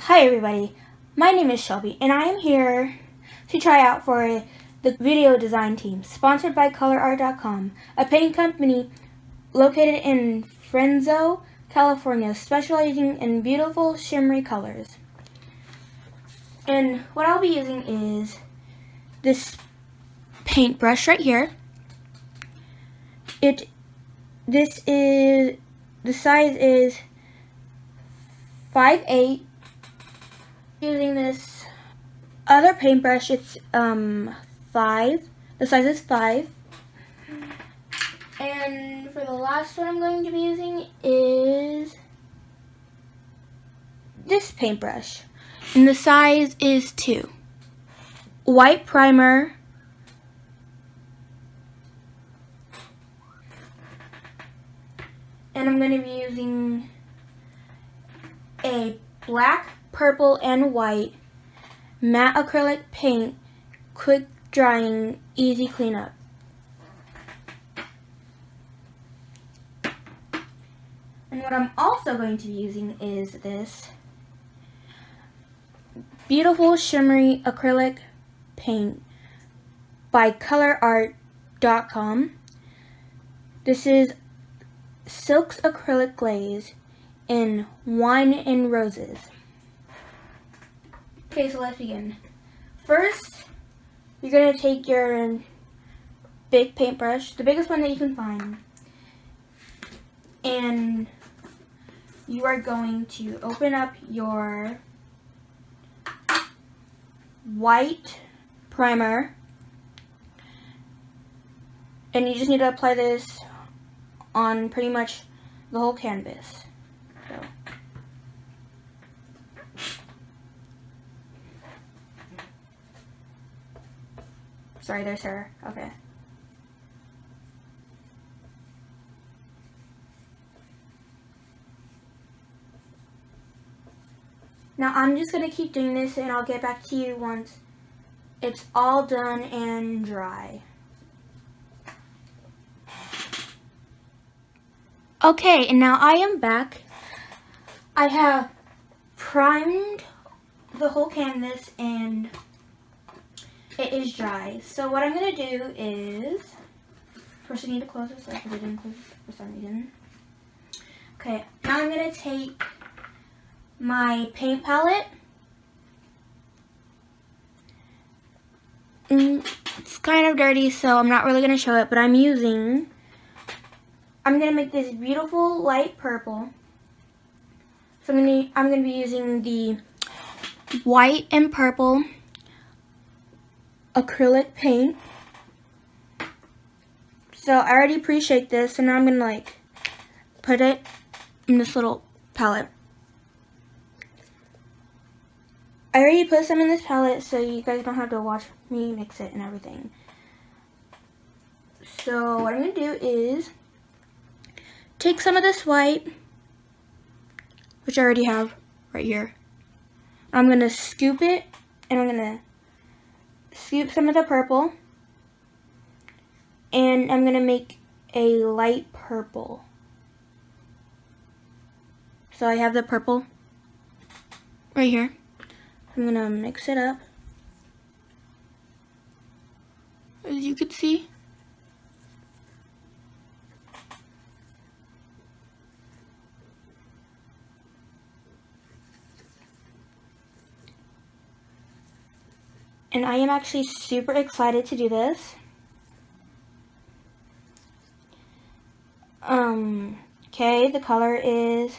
Hi everybody, my name is Shelby and I am here to try out for the video design team sponsored by COLOURARTE'S, a paint company located in Fresno, California, specializing in beautiful shimmery colors. And what I'll be using is this paintbrush right here. The size is 5'8". Using this other paintbrush, it's 5. The size is 5. And for the last one I'm going to be using is this paintbrush, and the size is 2. White primer, and I'm going to be using a black, purple, and white matte acrylic paint, quick drying, easy cleanup. And what I'm also going to be using is this beautiful shimmery acrylic paint by COLOURARTE'S. This is Silk's acrylic glaze in Wine and Roses. Okay, so let's begin. First, you're going to take your big paintbrush, the biggest one that you can find, and you are going to open up your white primer, and you just need to apply this on pretty much the whole canvas. So. Sorry, there's her. Okay. Now I'm just going to keep doing this and I'll get back to you once it's all done and dry. Okay, and now I am back. I have primed the whole canvas and it is dry. So what I'm going to do is, first I need to close this up because I didn't close it for some reason. Okay, now I'm going to take my paint palette. It's kind of dirty, so I'm not really going to show it, but I'm going to make this beautiful light purple. So I'm going to be using the white and purple acrylic paint. So I already pre-shaped this, so now I'm going to put it in this little palette. I already put some in this palette so you guys don't have to watch me mix it and everything. So what I'm going to do is take some of this white, which I already have right here. I'm going to scoop it, and I'm going to scoop some of the purple, and I'm going to make a light purple. So I have the purple right here. I'm going to mix it up, as you can see. And I am actually super excited to do this. Okay, the color is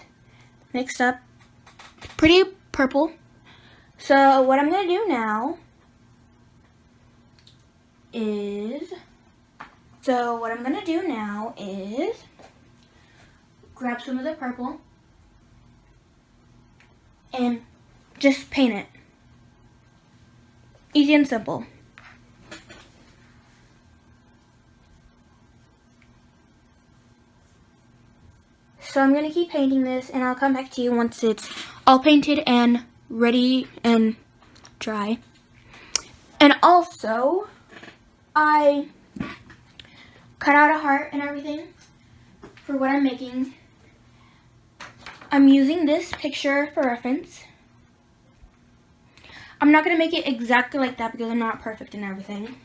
mixed up, pretty purple. So what I'm going to do now is, grab some of the purple and just paint it. Easy and simple. So I'm going to keep painting this, and I'll come back to you once it's all painted and ready and dry. And also, I cut out a heart and everything for what I'm making. I'm using this picture for reference. I'm not going to make it exactly like that because I'm not perfect and everything.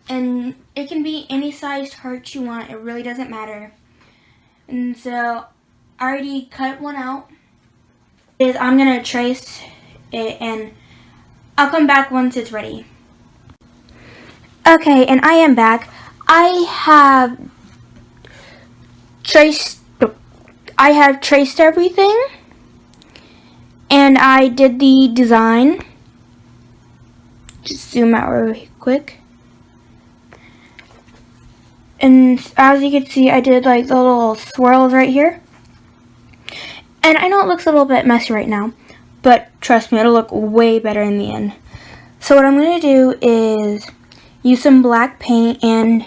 And it can be any sized heart you want. It really doesn't matter. And so I already cut one out. I'm going to trace it and I'll come back once it's ready. Okay, and I am back. I have traced everything. And I did the design. Just zoom out really quick. And as you can see, I did like the little swirls right here. And I know it looks a little bit messy right now, but trust me, it'll look way better in the end. So what I'm going to do is use some black paint and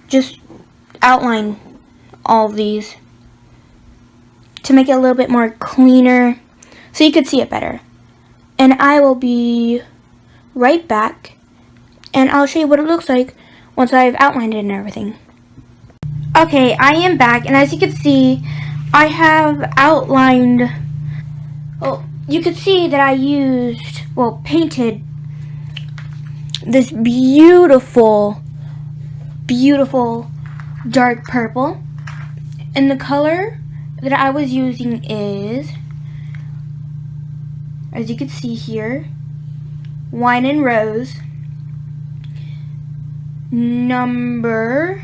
just outline all of these to make it a little bit more cleaner so you could see it better. And I will be right back and I'll show you what it looks like once I've outlined it and everything. Okay, I am back, and as you can see, I have outlined, well, you could see that I painted this beautiful dark purple. And the color that I was using is, as you can see here, Wine and Rose number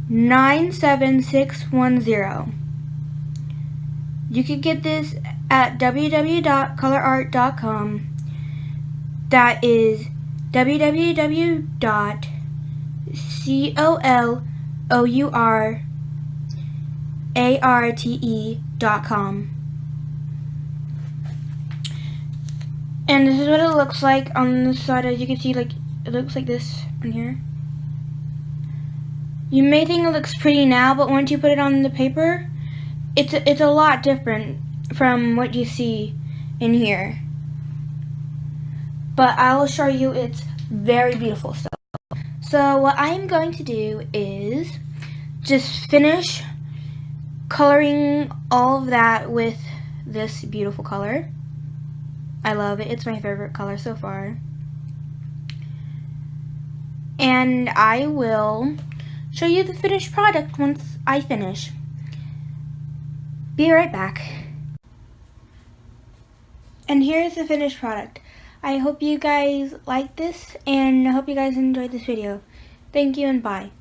97610. You can get this at www.colourart.com. That is www.colourarte.com. And this is what it looks like on the side. As you can see, like, it looks like this on here. You may think it looks pretty now, but once you put it on the paper, it's a lot different from what you see in here. But I will show you it's very beautiful stuff. So what I'm going to do is just finish coloring all of that with this beautiful color. I love it. It's my favorite color so far. And I will show you the finished product once I finish. Be right back. And here's the finished product. I hope you guys like this, and I hope you guys enjoyed this video. Thank you and bye.